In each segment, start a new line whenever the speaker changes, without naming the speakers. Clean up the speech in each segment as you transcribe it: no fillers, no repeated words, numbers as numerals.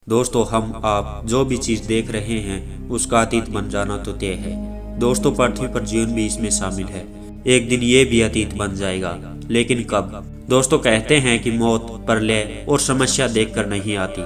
दोस्तों हम आप जो भी चीज देख रहे हैं उसका अतीत बन जाना तो तय है। दोस्तों पृथ्वी पर जीवन भी इसमें शामिल है। एक दिन ये भी अतीत बन जाएगा, लेकिन कब? दोस्तों कहते हैं कि मौत, प्रलय और समस्या देखकर नहीं आती,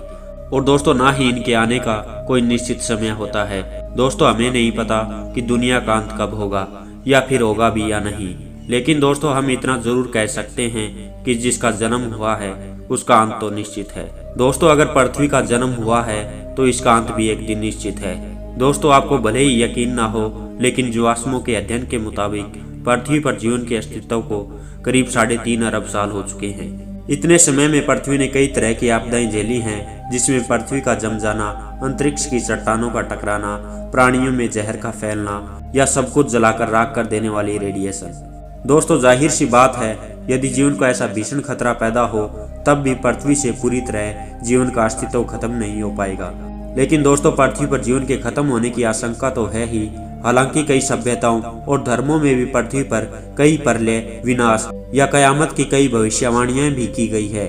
और दोस्तों ना ही इनके आने का कोई निश्चित समय होता है। दोस्तों हमें नहीं पता कि दुनिया का अंत कब होगा या फिर होगा भी या नहीं, लेकिन दोस्तों हम इतना जरूर कह सकते हैं कि जिसका जन्म हुआ है उसका अंत तो निश्चित है। दोस्तों अगर पृथ्वी का जन्म हुआ है तो इसका अंत भी एक दिन निश्चित है। दोस्तों आपको भले ही यकीन ना हो, लेकिन जीवाश्मों के अध्ययन के मुताबिक पृथ्वी पर जीवन के अस्तित्व को करीब 3.5 अरब साल हो चुके हैं। इतने समय में पृथ्वी ने कई तरह की आपदाएं झेली हैं, जिसमें पृथ्वी का जम जाना, अंतरिक्ष की चट्टानों का टकराना, प्राणियों में जहर का फैलना या सब कुछ जलाकर राख कर देने वाली रेडिएशन। दोस्तों जाहिर सी बात है, यदि जीवन को ऐसा भीषण खतरा पैदा हो तब भी पृथ्वी से पूरी तरह जीवन का अस्तित्व खत्म नहीं हो पाएगा। लेकिन दोस्तों पृथ्वी पर जीवन के खत्म होने की आशंका तो है ही। हालांकि कई सभ्यताओं और धर्मों में भी पृथ्वी पर कई प्रलय, विनाश या कयामत की कई भविष्यवाणियां भी की गई है,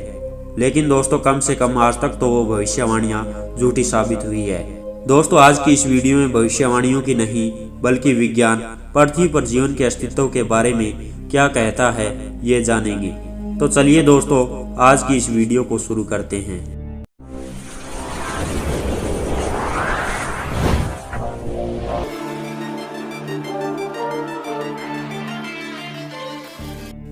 लेकिन दोस्तों कम से कम आज तक तो वो भविष्यवाणियां झूठी साबित हुई है। दोस्तों आज की इस वीडियो में भविष्यवाणियों की नहीं बल्कि विज्ञान पृथ्वी पर जीवन के अस्तित्व के बारे में क्या कहता है ये जानेंगे। तो चलिए दोस्तों आज की इस वीडियो को शुरू करते हैं।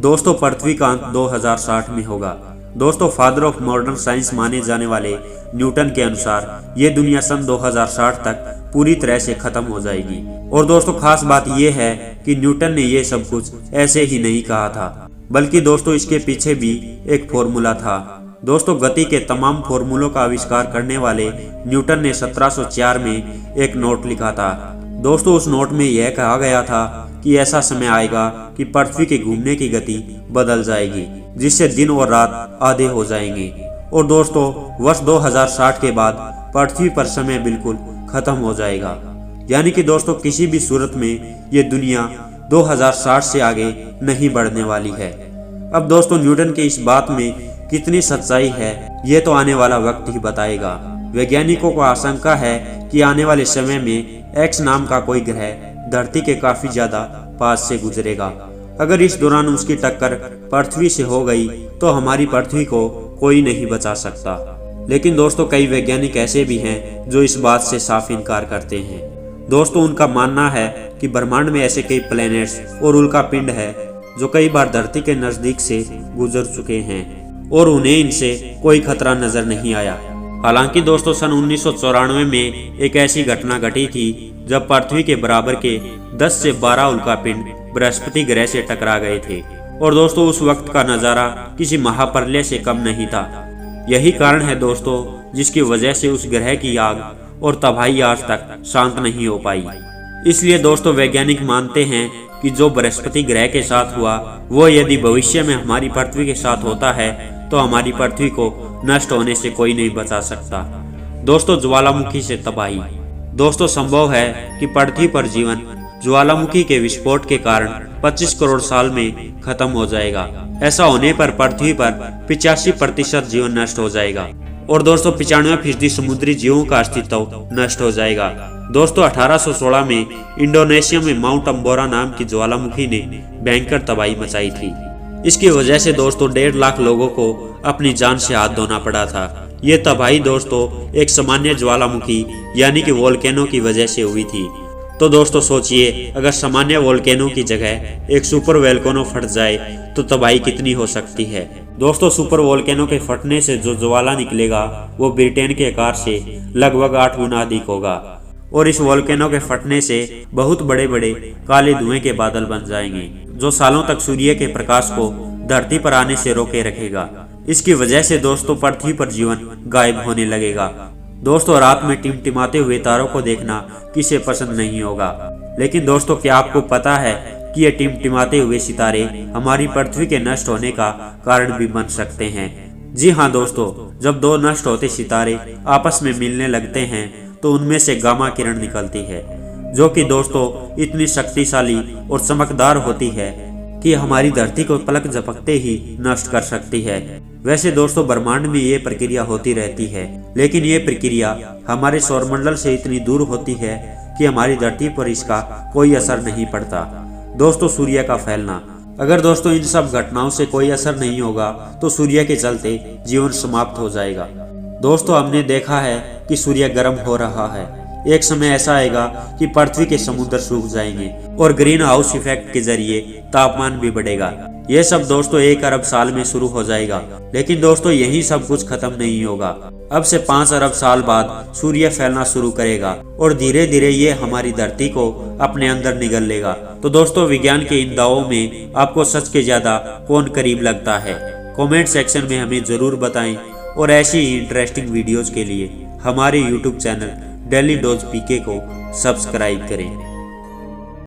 दोस्तों पृथ्वी का अंत 2060 में होगा। दोस्तों फादर ऑफ मॉडर्न साइंस माने जाने वाले न्यूटन के अनुसार ये दुनिया सन 2060 तक पूरी तरह से खत्म हो जाएगी। और दोस्तों खास बात यह है कि न्यूटन ने ये सब कुछ ऐसे ही नहीं कहा था, बल्कि दोस्तों इसके पीछे भी एक फॉर्मूला था। दोस्तों गति के तमाम फॉर्मूलों का आविष्कार करने वाले न्यूटन ने 1704 में एक नोट लिखा था। दोस्तों उस नोट में यह कहा गया था कि ऐसा समय आएगा कि पृथ्वी के घूमने की गति बदल जाएगी, जिससे दिन और रात आधे हो जाएंगे। और दोस्तों वर्ष 2060 के बाद पृथ्वी पर समय बिल्कुल खत्म हो जाएगा। यानी कि दोस्तों किसी भी सूरत में ये दुनिया 2060 से आगे नहीं बढ़ने वाली है। अब दोस्तों न्यूटन के इस बात में कितनी सच्चाई है ये तो आने वाला वक्त ही बताएगा। वैज्ञानिकों को आशंका है कि आने वाले समय में एक्स नाम का कोई ग्रह धरती के काफी ज्यादा पास से गुजरेगा। अगर इस दौरान उसकी टक्कर पृथ्वी से हो गई तो हमारी पृथ्वी को कोई नहीं बचा सकता। लेकिन दोस्तों कई वैज्ञानिक ऐसे भी हैं जो इस बात से साफ इनकार करते हैं। दोस्तों उनका मानना है कि ब्रह्मांड में ऐसे कई प्लैनेट्स और उल्का पिंड है जो कई बार धरती के नजदीक से गुजर चुके हैं और उन्हें इनसे कोई खतरा नजर नहीं आया। हालांकि दोस्तों सन 1994 में एक ऐसी घटना घटी थी जब पृथ्वी के बराबर के 10 से 12 उल्का पिंड बृहस्पति ग्रह से टकरा गए थे। और दोस्तों उस वक्त का नजारा किसी महाप्रलय से कम नहीं था। यही कारण है दोस्तों जिसकी वजह से उस ग्रह की आग और तबाही आज तक शांत नहीं हो पाई। इसलिए दोस्तों वैज्ञानिक मानते हैं कि जो बृहस्पति ग्रह के साथ हुआ वो यदि भविष्य में हमारी पृथ्वी के साथ होता है तो हमारी पृथ्वी को नष्ट होने से कोई नहीं बचा सकता। दोस्तों ज्वालामुखी से तबाही। दोस्तों संभव है कि पृथ्वी पर जीवन ज्वालामुखी के विस्फोट के कारण 25 करोड़ साल में खत्म हो जाएगा। ऐसा होने पर पृथ्वी पर 85% जीवन नष्ट हो जाएगा और दोस्तों 95% समुद्री जीवों का अस्तित्व नष्ट हो जाएगा। दोस्तों 1816 में इंडोनेशिया में माउंट अम्बोरा नाम की ज्वालामुखी ने भयंकर तबाही मचाई थी। इसकी वजह से दोस्तों 1.5 लाख लोगों को अपनी जान से हाथ धोना पड़ा था। ये तबाही दोस्तों एक सामान्य ज्वालामुखी यानी कि वोल्केनो की वजह से हुई थी। तो दोस्तों सोचिए अगर सामान्य वोल्केनो की जगह एक सुपर वोल्केनो फट जाए तो तबाही कितनी हो सकती है। दोस्तों सुपर वोल्केनो के फटने से जो ज्वाला निकलेगा वो ब्रिटेन के आकार से लगभग 8 गुना अधिक होगा और इस वोल्केनो के फटने से बहुत बड़े बड़े काले धुएं के बादल बन जाएंगे जो सालों तक सूर्य के प्रकाश को धरती पर आने से रोके रखेगा। इसकी वजह से दोस्तों पृथ्वी पर जीवन गायब होने लगेगा। दोस्तों रात में टिमटिमाते हुए तारों को देखना किसे पसंद नहीं होगा, लेकिन दोस्तों क्या आपको पता है कि ये टिमटिमाते हुए सितारे हमारी पृथ्वी के नष्ट होने का कारण भी बन सकते हैं। जी हाँ दोस्तों, जब दो नष्ट होते सितारे आपस में मिलने लगते हैं तो उनमें से गामा किरण निकलती है, जो कि दोस्तों इतनी शक्तिशाली और चमकदार होती है कि हमारी धरती को पलक झपकते ही नष्ट कर सकती है। वैसे दोस्तों ब्रह्मांड में ये प्रक्रिया होती रहती है, लेकिन ये प्रक्रिया हमारे सौरमंडल से इतनी दूर होती है कि हमारी धरती पर इसका कोई असर नहीं पड़ता। दोस्तों सूर्य का फैलना, अगर दोस्तों इन सब घटनाओं से कोई असर नहीं होगा तो सूर्य के चलते जीवन समाप्त हो जाएगा। दोस्तों हमने देखा है कि सूर्य गर्म हो रहा है, एक समय ऐसा आएगा कि पृथ्वी के समुद्र सूख जाएंगे और ग्रीन हाउस इफेक्ट के जरिए तापमान भी बढ़ेगा। ये सब दोस्तों 1 अरब साल में शुरू हो जाएगा, लेकिन दोस्तों यही सब कुछ खत्म नहीं होगा। अब से 5 अरब साल बाद सूर्य फैलना शुरू करेगा और धीरे धीरे ये हमारी धरती को अपने अंदर निगल लेगा। तो दोस्तों विज्ञान के इन दावों में आपको सच के ज्यादा कौन करीब लगता है? कमेंट सेक्शन में हमें जरूर बताएं और ऐसी ही इंटरेस्टिंग वीडियोज के लिए हमारे यूट्यूब चैनल डेली डोज पीके को सब्सक्राइब करें।